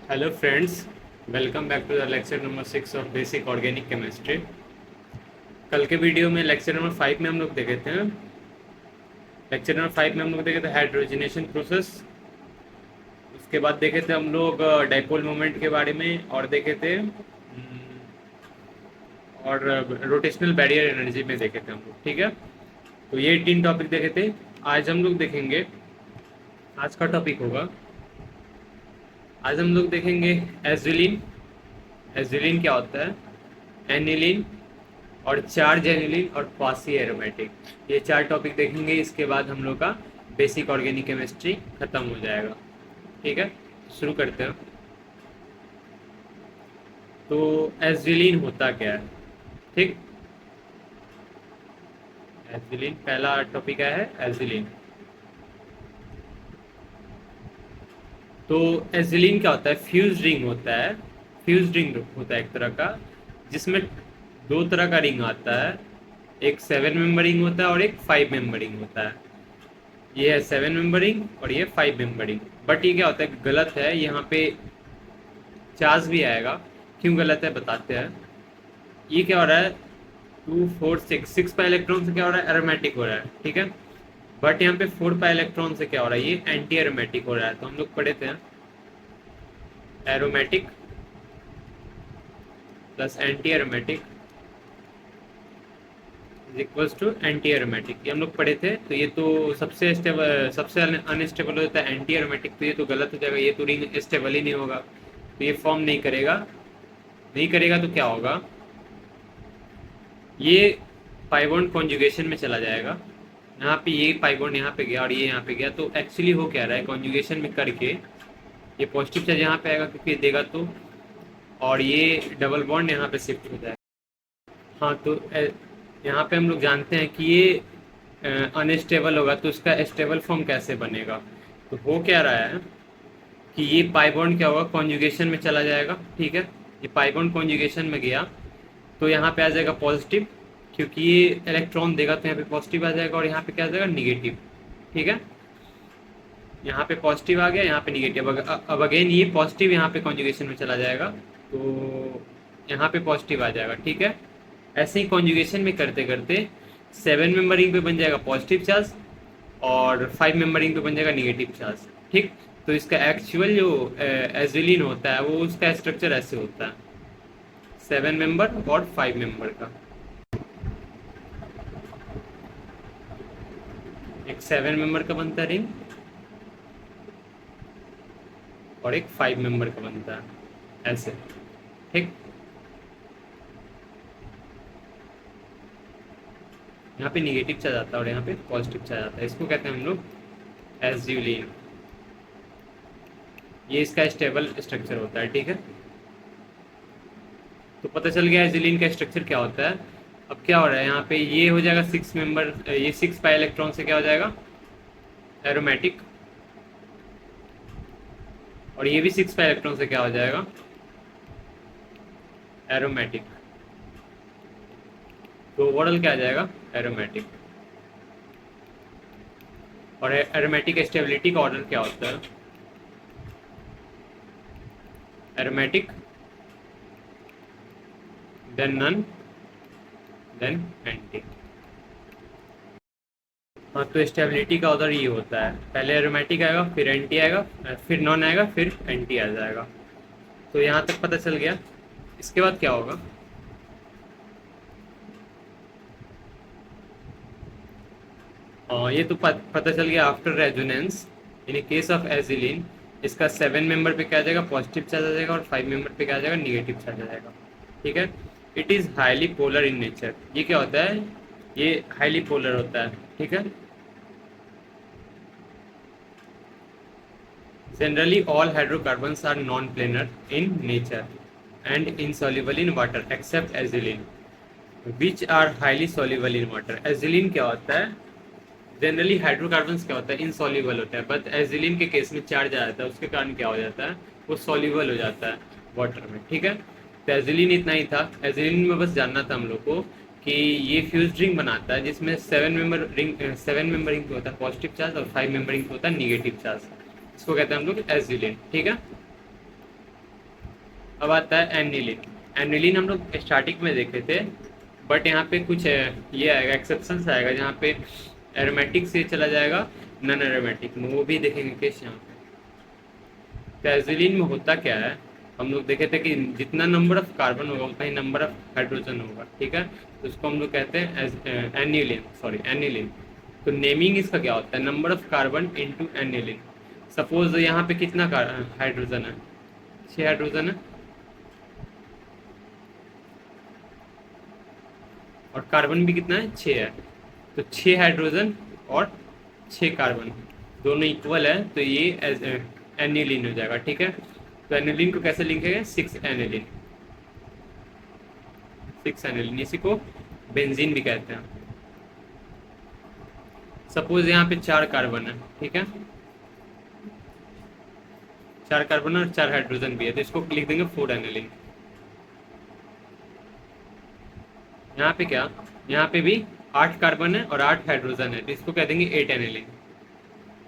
Hello friends, welcome back to the lecture number 6 of basic organic chemistry. कल के video में lecture number 5 में हम लोग देखे थे। लेक्चर नंबर 5 में हम लोग देखे थे हाइड्रोजनेशन प्रोसेस। उसके बाद देखे थे हम लोग डाइपोल मोमेंट के बारे में, और देखे थे और रोटेशनल बैरियर एनर्जी में देखे थे हम लोग। ठीक है, तो ये 3 टॉपिक देखे थे। आज हम लोग देखेंगे, आज का टॉपिक होगा, आज हम लोग देखेंगे एजिलिन। एजिलिन क्या होता है, एनिलिन और चार्ज एनिलिन और क्वासी एरोमेटिक, ये 4 टॉपिक देखेंगे। इसके बाद हम लोग का बेसिक ऑर्गेनिक केमिस्ट्री खत्म हो जाएगा। ठीक है, शुरू करते हैं। तो एजिलिन होता क्या है? ठीक, एजिलिन पहला टॉपिक है एजिलिन। तो एजिलिन क्या होता है? फ्यूज रिंग होता है। फ्यूज रिंग होता है एक तरह का, जिसमें 2 तरह का रिंग आता है। एक 7 मेंबर रिंग होता है और एक 5 मेंबर रिंग होता है। ये है 7 मेंबर रिंग और ये 5 मेंबर रिंग। बट ये क्या होता है, गलत है। यहाँ पे चार्ज भी आएगा। क्यों गलत है बताते हैं। ये क्या हो रहा है, 2 4 6 पाई इलेक्ट्रॉन से क्या हो रहा है, एरोमेटिक हो रहा है। ठीक है, बट यहाँ पे 4 पाई इलेक्ट्रॉन से क्या हो रहा है, ये एंटी एरोमेटिक हो रहा है। तो हम लोग पढ़े थे aromatic plus anti aromatic is equals to anti aromatic, ये हम लोग पढ़े थे। तो ये तो सबसे स्टेबल, सबसे अनस्टेबल होता है एंटी एरोमेटिक। तो ये तो गलत हो जाएगा, ये तो रिंग स्टेबल ही नहीं होगा। तो ये फॉर्म नहीं करेगा। नहीं करेगा तो क्या होगा, ये पाई बॉन्ड कॉन्जुगेशन में चला जाएगा। यहाँ पे ये पाई बॉन्ड यहाँ पे गया और ये यहाँ पे गया। तो एक्चुअली हो क्या रहा है, कॉन्जुगेशन में करके ये पॉजिटिव चार्ज यहाँ पे आएगा क्योंकि देगा तो, और ये डबल बॉन्ड यहाँ पे शिफ्ट हो जाएगा। हाँ, तो यहाँ पे हम लोग जानते हैं कि ये अनस्टेबल होगा। तो इसका स्टेबल फॉर्म कैसे बनेगा? तो हो क्या रहा है कि ये पाई बॉन्ड क्या होगा, कॉन्जुगेशन में चला जाएगा। ठीक है, ये पाई बॉन्ड कॉन्जुगेशन में गया तो यहाँ पे आ जाएगा पॉजिटिव, क्योंकि ये इलेक्ट्रॉन देगा तो यहाँ पे पॉजिटिव आ जाएगा, और यहाँ पे क्या आ जाएगा, निगेटिव। ठीक है, यहाँ पे पॉजिटिव आ गया, यहाँ पे निगेटिव। अब अगेन ये पॉजिटिव यहाँ पे कॉन्जुगेशन में चला जाएगा तो यहाँ पे पॉजिटिव आ जाएगा। ठीक है, ऐसे ही कॉन्जुगेशन में करते करते 7 मेंबर रिंग पे बन जाएगा पॉजिटिव चार्ज और 5 मेंबर रिंग पे बन जाएगा निगेटिव चार्ज। ठीक, तो इसका एक्चुअल जो एजिलिन होता है वो उसका स्ट्रक्चर ऐसे होता है, 7 मेंबर और 5 मेंबर का। एक 7 मेंबर का बनता है रिंग और एक 5 मेंबर का बनता है ऐसे। ठीक, यहाँ पे निगेटिव चार्ज आता है और यहाँ पे पॉजिटिव चार्ज आता है। इसको कहते हैं हम लोग एजिलिन। ये इसका स्टेबल स्ट्रक्चर होता है। ठीक है, तो पता चल गया एजिलिन का स्ट्रक्चर क्या होता है। अब क्या हो रहा है, यहाँ पे ये हो जाएगा 6 मेंबर, ये 6 पाई इलेक्ट्रॉन से क्या हो जाएगा, एरोमेटिक, और ये भी 6 पाई इलेक्ट्रॉन से क्या हो जाएगा, एरोमेटिक। तो ओवरऑल क्या आ जाएगा, एरोमेटिक। और एरोमेटिक स्टेबिलिटी का ऑर्डर क्या होता है, aromatic then none then anti. हाँ, तो स्टेबिलिटी का ऑर्डर ये होता है, पहले एरोमेटिक आएगा, फिर एंटी आएगा, फिर नॉन आएगा, फिर एंटी आ जाएगा। तो यहाँ तक पता चल गया। इसके बाद क्या होगा, ये तो पता चल गया after resonance in case of azulene इसका 7 मेंबर पे क्या आ जाएगा, पॉजिटिव चार्ज आ जाएगा, और 5 मेंबर पे क्या आ जाएगा, निगेटिव चार्ज आ जाएगा। ठीक है, it is highly polar in nature. ये क्या होता है, ये हाईली पोलर होता है। ठीक है, generally all hydrocarbons are non planar in nature and insoluble in water except azulene which are highly soluble in water. Azulene क्या होता है, जनरली हाइड्रोकार्बन्स क्या होता है, इनसॉल्युबल होता है, बट एजिलिन के केस में चार्ज आ जाता है, उसके कारण क्या हो जाता है, वो सॉल्युबल हो जाता है वाटर में। ठीक है, तो एजिलिन इतना ही था। एजिलिन में बस जानना था हम लोग को कि ये फ्यूज रिंग बनाता है जिसमें 7 मेंबर रिंग होता है पॉजिटिव चार्ज और 5 मेंबर रिंग होता है निगेटिव चार्ज। इसको कहते हैं हम लोग एजिलिन। ठीक है, अब आता है एनिलीन। एनिलीन हम लोग स्टार्टिंग में देखे थे, बट यहाँ पे कुछ ये आएगा, एक्सेप्शन आएगा जहाँ पे एरोमेटिक से चला जाएगा नॉन एरोमेटिक में, वो भी देखेंगे केस यहाँ पे। तो एजिलीन में होता क्या है, हम लोग देखे थे कि जितना नंबर ऑफ कार्बन होगा उतना ही नंबर ऑफ हाइड्रोजन होगा, ठीक है। तो उसको हम लोग कहते हैं एनिलीन, सॉरी एनिलीन। तो नेमिंग इसका क्या होता है, number of carbon into aniline. Suppose यहाँ पे कितना हाइड्रोजन है, 6 हाइड्रोजन है, और कार्बन भी कितना है, 6 है। तो 6 हाइड्रोजन और 6 कार्बन दोनों इक्वल है, तो ये एनिलीन हो जाएगा, ठीक है। तो एनिलीन को कैसे लिखेंगे, 6 एनिलीन, 6 एनिलीन, इसी को बेंजीन भी कहते हैं। सपोज यहाँ पे 4 कार्बन है, ठीक है, 4 कार्बन और 4 हाइड्रोजन भी है, तो इसको लिख देंगे 4 एनिलीन। यहाँ पे क्या, यहाँ पे भी 8 कार्बन है और 8 हाइड्रोजन है, तो इसको कह देंगे 8 एनिलीन।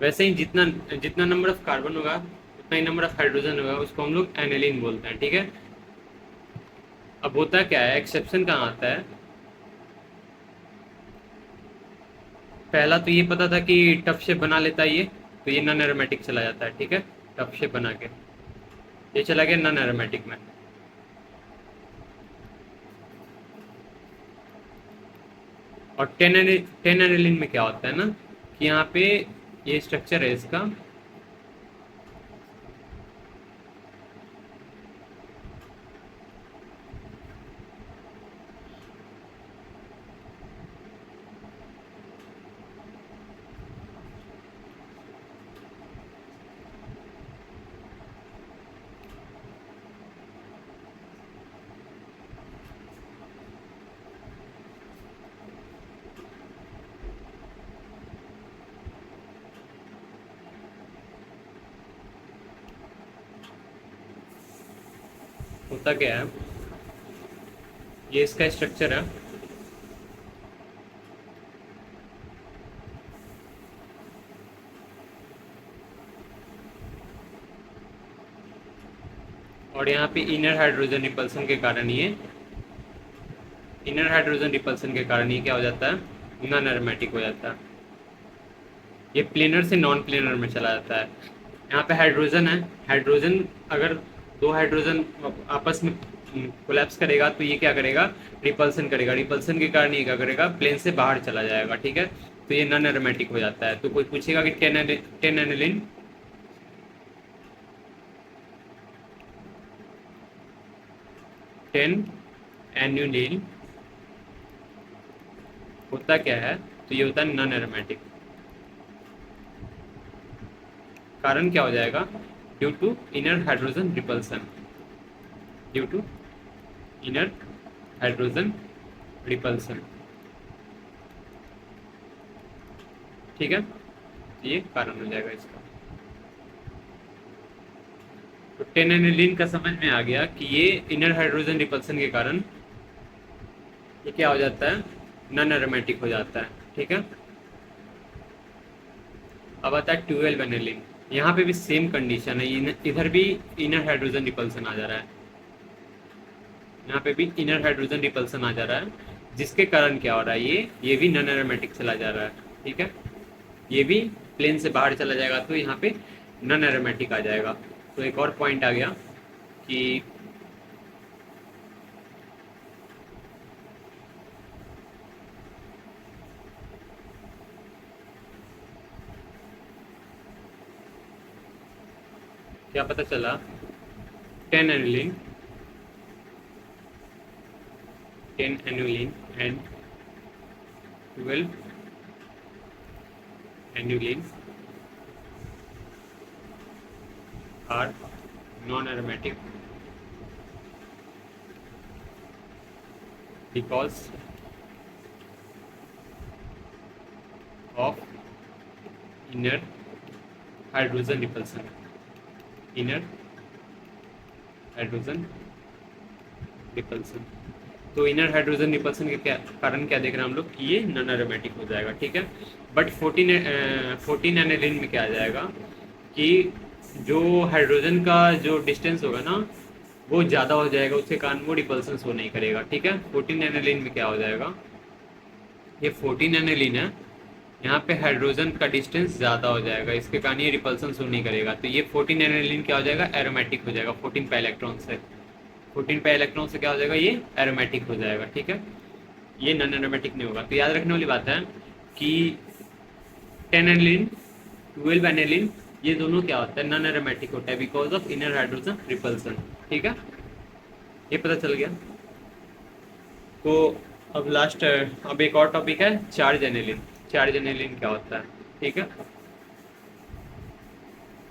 वैसे ही जितना जितना नंबर ऑफ कार्बन होगा उतना ही नंबर ऑफ हाइड्रोजन होगा, उसको हम लोग एनिलीन बोलते हैं, ठीक है। अब होता क्या है, एक्सेप्शन कहाँ आता है, पहला तो ये पता था कि टफ शेप बना लेता है ये, तो ये नॉन एरोमेटिक चला जाता है, ठीक है, टफ शेप बना के ये चला गया नॉन एरोमेटिक में। और 10 एनिलीन में क्या होता है ना, कि यहाँ पे ये स्ट्रक्चर है इसका, होता क्या है, ये इसका स्ट्रक्चर है, और यहाँ पे इनर हाइड्रोजन रिपल्सन के कारण ये क्या हो जाता है, नॉन एरोमेटिक हो जाता है, ये प्लेनर से नॉन प्लेनर में चला जाता है। यहाँ पे हाइड्रोजन है, हाइड्रोजन अगर 2 हाइड्रोजन आपस में कोलैप्स करेगा तो ये क्या करेगा, रिपल्सन करेगा, रिपल्सन के कारण ये क्या करेगा, प्लेन से बाहर चला जाएगा, ठीक है। तो ये नॉन एरोमेटिक हो जाता है। तो कोई पूछेगा कि 10 एनिलीन, एन्यूलिन होता क्या है, तो ये होता है नॉन एरोमेटिक। कारण क्या हो जाएगा, due to inner hydrogen repulsion, due to inner hydrogen repulsion, ठीक है, ये कारण हो जाएगा इसका। तो 10 एनिलीन का समझ में आ गया कि ये इनर हाइड्रोजन रिपल्सन के कारण ये क्या हो जाता है, नॉन एरोमेटिक हो जाता है, ठीक है। अब आता है 12 एनिलीन, यहाँ पे भी सेम कंडीशन है, इधर भी इनर हाइड्रोजन रिपल्सन आ जा रहा है, यहाँ पे भी इनर हाइड्रोजन रिपल्सन आ जा रहा है, जिसके कारण क्या हो रहा है, ये भी नॉन एरोमेटिक चला जा रहा है, ठीक है, ये भी प्लेन से बाहर चला जाएगा, तो यहाँ पे नॉन एरोमेटिक आ जाएगा। तो एक और पॉइंट आ गया कि क्या पता चला, 10 aniline, 10 annulene and 12 annulene are non-aromatic because of inner hydrogen repulsion, inner hydrogen repulsion। तो इनर हाइड्रोजन रिपल्सन के कारण क्या देख रहे हैं हम लोग कि ये नॉन एरोमेटिक हो जाएगा, ठीक है। बट 14 एनिलीन में क्या आ जाएगा कि जो हाइड्रोजन का जो डिस्टेंस होगा ना, वो ज़्यादा हो जाएगा, उसके कारण वो रिपल्सन शो नहीं करेगा। ठीक है, 14 एनिलीन में क्या हो जाएगा, ये 14 एनिलीन है, यहाँ पे हाइड्रोजन का डिस्टेंस ज़्यादा हो जाएगा, इसके कारण ये रिपल्सन शो नहीं करेगा। तो ये 14 एनिलीन क्या हो जाएगा, एरोमेटिक हो जाएगा 14 पे इलेक्ट्रॉन से। 14 पे इलेक्ट्रॉन से क्या हो जाएगा, ये एरोमेटिक हो जाएगा। ठीक है, ये नॉन एरोमेटिक नहीं होगा। तो याद रखने वाली बात है कि 10 एनिलीन, 12 एनिलीन, ये दोनों क्या होता है, नॉन एरोमेटिक होता है because of inner hydrogen repulsion. ठीक है, ये पता चल गया। तो अब लास्ट, अब एक और टॉपिक है चार्ज एनिलीन। चार्ज एनिलीन क्या होता है, ठीक है।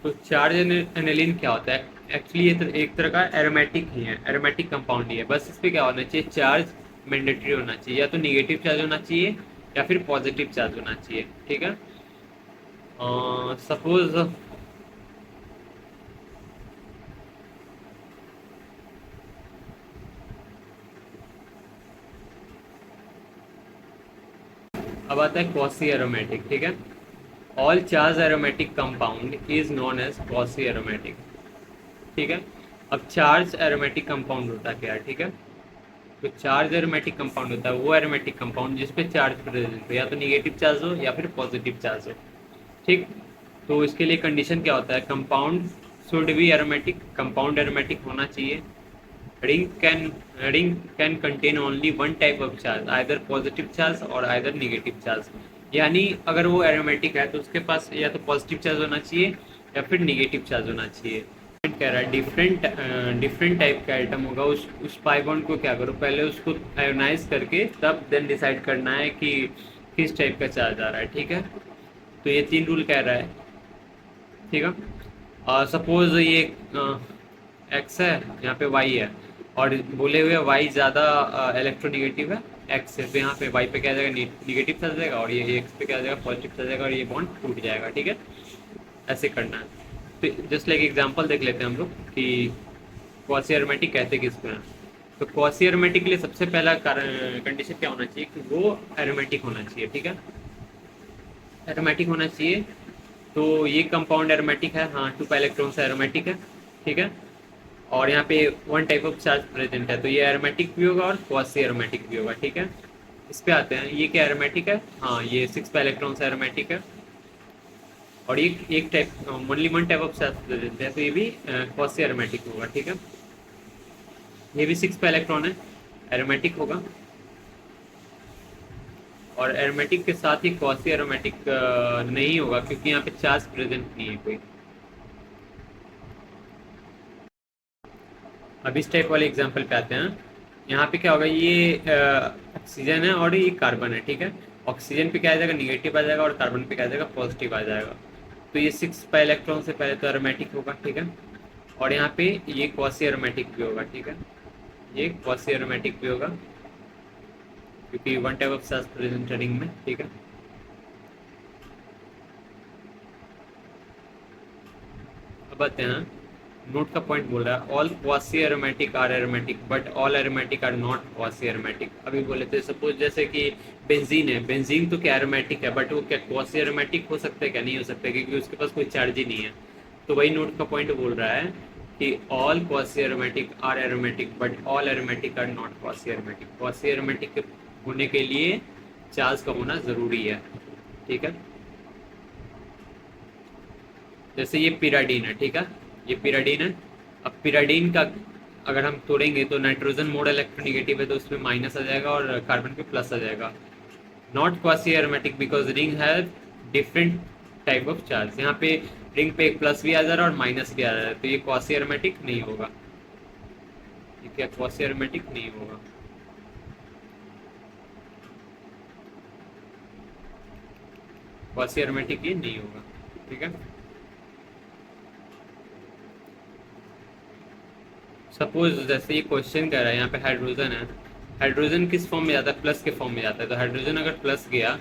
तो चार्ज एनिलीन क्या होता है, एक्चुअली ये एक तरह का एरोमेटिक ही है, एरोमेटिक कंपाउंड ही है। बस इस पर क्या होना चाहिए, चार्ज मैंडेटरी होना चाहिए, या तो निगेटिव चार्ज होना चाहिए या फिर पॉजिटिव चार्ज होना चाहिए। ठीक है, सपोज अब आता है क्वासी एरोमेटिक। ठीक है, all charge aromatic compound is known as quasi aromatic. ठीक है, अब चार्ज एरोमेटिक कंपाउंड होता है क्या है, ठीक है। तो चार्ज एरोमेटिक कंपाउंड होता है वो एरोमेटिक कंपाउंड जिसपे चार्ज प्रेजेंट हो, या तो निगेटिव चार्ज हो या फिर पॉजिटिव चार्ज हो। ठीक, तो इसके लिए कंडीशन क्या होता है, compound should be aromatic, compound aromatic होना चाहिए। ring can contain only one type of charge, either positive charge और either negative charge। यानी अगर वो एरोमेटिक है तो उसके पास या तो पॉजिटिव चार्ज होना चाहिए या फिर निगेटिव चार्ज होना चाहिए। कह रहा है डिफरेंट टाइप का आइटम होगा, उस पाई बॉन्ड को क्या करो, पहले उसको आयोनाइज करके तब देन डिसाइड करना है कि किस टाइप का चार्ज आ रहा है। ठीक है, तो ये 3 रूल कह रहा है। ठीक है, सपोज ये एक्स है, यहाँ पे वाई है, और बोले हुए वाई ज़्यादा इलेक्ट्रोनिगेटिव है एक्स से, तो यहाँ पे वाई पे क्या जाएगा, निगेटिव चल जाएगा, और ये एक्स पे क्या जाएगा, पॉजिटिव चल जाएगा, और ये बॉन्ड टूट जाएगा। ठीक है, ऐसे करना है। तो जस्ट लाइक एग्जांपल देख लेते हैं हम लोग कि क्वासी एरोमेटिक कहते किसको हैं। तो क्वासी एरोमेटिक के लिए सबसे पहला कंडीशन क्या होना चाहिए कि वो एरोमेटिक होना चाहिए। ठीक है, एरोमेटिक होना चाहिए। तो ये कंपाउंड एरोमेटिक है, हाँ 2 इलेक्ट्रॉन से एरोमेटिक है। ठीक है, और यहाँ पे 1 टाइप ऑफ चार्ज प्रेजेंट है, तो ये एरोमेटिक भी होगा और क्वासी एरोमेटिक भी होगा। ठीक है, इस पे आते हैं, ये क्या एरोमेटिक है, हाँ ये 6 इलेक्ट्रॉन से एरोमेटिक है, और एक type only 1 type of charge present है, तो ये भी क्वासी एरोमेटिक होगा। ठीक है, ये भी 6 इलेक्ट्रॉन है, एरोमेटिक होगा, और एरोमेटिक के साथ ही क्वासी एरोमेटिक नहीं होगा क्योंकि यहाँ पे चार्ज प्रेजेंट नहीं है कोई। अब इस टाइप वाले एग्जाम्पल पे आते हैं। यहाँ पे क्या होगा, ये ऑक्सीजन है और ये कार्बन है। ठीक है, ऑक्सीजन पे क्या आ जाएगा, निगेटिव आ जाएगा, और कार्बन पे क्या आ जाएगा, पॉजिटिव आ जाएगा। तो ये 6 पे इलेक्ट्रॉन से पहले तो एरोमेटिक होगा। ठीक है, और यहाँ पे ये क्वासी एरोमेटिक भी होगा। ठीक है, ये क्वासी एरोमेटिक भी होगा क्योंकि 1 टाइप ऑफ चार्ज प्रेजेंट है रिंग में। ठीक है, अब आते हैं, नोट का पॉइंट बोल रहा है all quasi aromatic are aromatic but all aromatic are not quasi aromatic. अभी बोले थे सपोज जैसे कि बेंजीन है, बेंजीन तो क्या एरोमेटिक है, बट वो क्या क्वासी एरोमेटिक हो सकता है, क्या नहीं हो सकता है, क्योंकि उसके पास कोई चार्ज ही नहीं है। तो वही नोट का पॉइंट बोल रहा है कि all quasi aromatic are aromatic but all aromatic are not quasi aromatic. Quasi aromatic होने के लिए चार्ज का होना ज़रूरी है। ठीक है, जैसे ये पिराडीन है। ठीक है, ये पिराडीन है। अब पिराडीन का अगर हम तोड़ेंगे तो नाइट्रोजन मोड इलेक्ट्रोनिगेटिव है, तो उसमें माइनस आ जाएगा और कार्बन पे प्लस आ जाएगा। Not quasi aromatic because ring has different type of charge. यहाँ पे रिंग पे एक प्लस भी आ जा रहा है और माइनस भी आ रहा है, तो ये क्वासी एरोमेटिक नहीं होगा। ये क्या क्वासी एरोमेटिक नहीं होगा। क्वासी एरोमेटिक ये नहीं होगा। ठीक है, सपोज जैसे ये क्वेश्चन कर रहा है, यहाँ पे हाइड्रोजन है, हाइड्रोजन किस फॉर्म में जाता है, प्लस के फॉर्म में जाता है। तो हाइड्रोजन अगर प्लस गया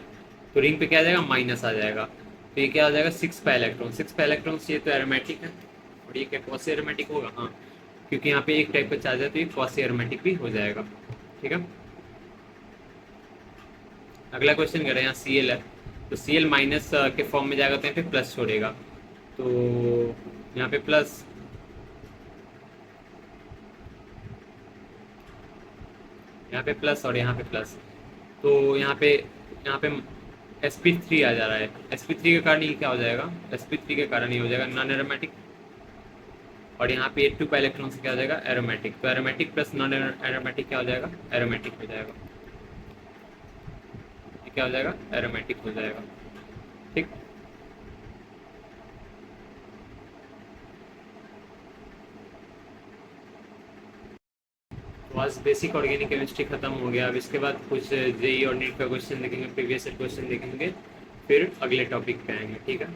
तो रिंग पे क्या आ जाएगा, माइनस आ जाएगा, तो ये क्या आ जाएगा, 6 पे इलेक्ट्रॉन। 6 पे इलेक्ट्रॉन ये तो एरोमेटिक है, और ये क्या क्वासी एरोमेटिक होगा, हाँ क्योंकि यहाँ पे एक टाइप का चार्ज है तो ये क्वासी एरोमेटिक भी हो जाएगा। ठीक है, अगला क्वेश्चन कर रहे हैं, यहाँ Cl है, तो Cl माइनस के फॉर्म में जाएगा तो यहाँ पे प्लस छोड़ेगा, तो यहाँ पे प्लस, यहाँ पे प्लस और यहाँ पे प्लस, तो यहाँ पे sp3 आ जा रहा है। sp3 के कारण ये क्या हो जाएगा, sp3 के कारण ये हो जाएगा नॉन एरोमेटिक, और यहाँ पे 2 पा इलेक्ट्रॉन से क्या हो जाएगा, एरोमेटिक। तो एरोमेटिक प्लस नॉन एरोमेटिक क्या हो जाएगा, एरोमेटिक हो जाएगा। ये क्या हो जाएगा, एरोमेटिक हो जाएगा। ठीक, तो आज बेसिक ऑर्गेनिक केमिस्ट्री खत्म हो गया। अब इसके बाद कुछ जेई और नीट का क्वेश्चन देखेंगे, प्रीवियस क्वेश्चन देखेंगे, फिर अगले टॉपिक पे आएंगे। ठीक है।